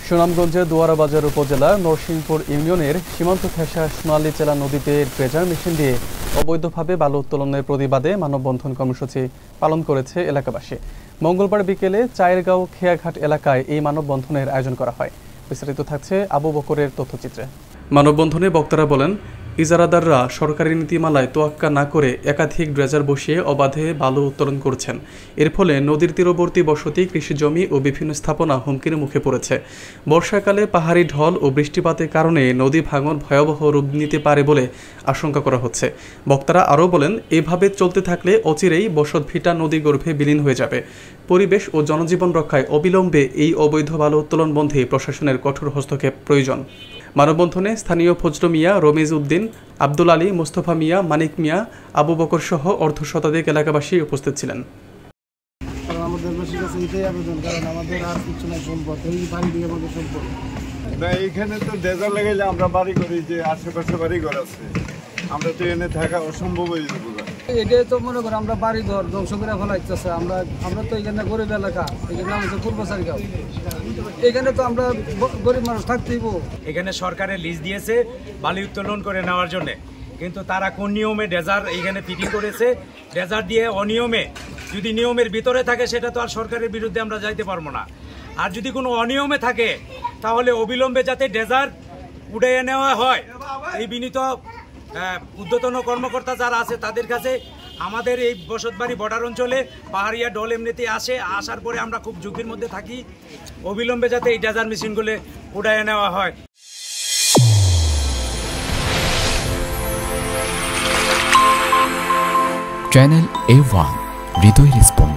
সুনামগঞ্জের দুয়ারাবাজার উপজেলা নরসিংপুর ইউনিয়নের সীমান্ত ঘেঁষা সোনালীচেলা নদীতে ড্রেজার মেশিন দিয়ে অবৈধভাবে বালু উত্তোলনের প্রতিবাদে মানববন্ধন কর্মসূচি পালন করেছে এলাকাবাসী। মঙ্গলবার বিকেলে চায়েরগাঁও খেয়াঘাট এলাকায় এই মানববন্ধনের আয়োজন করা হয়। বিস্তারিত থাকছে আবু বকরের তথ্যচিত্রে। মানববন্ধনে বক্তারা বলেন, ইজারাদাররা সরকারি নীতিমালায় তোয়াক্কা না করে একাধিক ড্রেজার বসিয়ে অবাধে বালু উত্তোলন করছেন। এর ফলে নদীর তীরবর্তী বসতি, কৃষিজমি ও বিভিন্ন স্থাপনা হুমকির মুখে পড়েছে। বর্ষাকালে পাহাড়ি ঢল ও বৃষ্টিপাতের কারণে নদী ভাঙন ভয়াবহ রূপ নিতে পারে বলে আশঙ্কা করা হচ্ছে। বক্তারা আরও বলেন, এভাবে চলতে থাকলে অচিরেই বসতভিটা নদীগর্ভে বিলীন হয়ে যাবে। পরিবেশ ও জনজীবন রক্ষায় অবিলম্বে এই অবৈধ বালু উত্তোলন বন্ধে প্রশাসনের কঠোর হস্তক্ষেপ প্রয়োজন। মানববন্ধনে স্থানীয় ফজলু মিয়া, রমিজ উদ্দিন, আব্দুল আলী, মোস্তফা মিয়া, মানিক মিয়া, আবু বকর সহ অর্ধশতাধিক এলাকাবাসী উপস্থিত ছিলেন। এখানে তো ডেজার লেগে আমরা বাড়ি করি, যে আশেপাশে বাড়ি ঘর আছে, আমরা তো এনে থাকা অসম্ভব হয়ে যাবো। এটাই তো মনে করো আমরা বাড়ি ঘর ধ্বংস করে ফেলাইতেছে। আমরা তো এখানে গরিব এলাকা, এখানে আমাদের পূর্বচারিগাঁও, এখানে তো আমরা গরিব মানুষ থাকতেইব। এখানে সরকারের লিজ দিয়েছে বালি উত্তোলন করে নেওয়ার জন্য, কিন্তু তারা কোন নিয়মে ডেজার এখানে ফিটিং করেছে, ডেজার দিয়ে অনিয়মে, যদি নিয়মের ভিতরে থাকে সেটা তো আর সরকারের বিরুদ্ধে আমরা যাইতে পারবো না। আর যদি কোনো অনিয়মে থাকে তাহলে অবিলম্বে যাতে ডেজার উড়িয়ে নেওয়া হয়, এই বিনীত ঊর্ধ্বতন কর্মকর্তা যারা আছে তাদের কাছে। আমাদের এই বসতবাড়ি বর্ডার অঞ্চলে পাহাড়িয়া ঢল এমনিতেই আসার পরে আমরা খুব ঝুঁকির মধ্যে থাকি। অবিলম্বে যাতে এই ডেজার মেশিনগুলো উড়িয়ে নেওয়া হয়। চ্যানেল A1 হৃদয় রেসপন্স।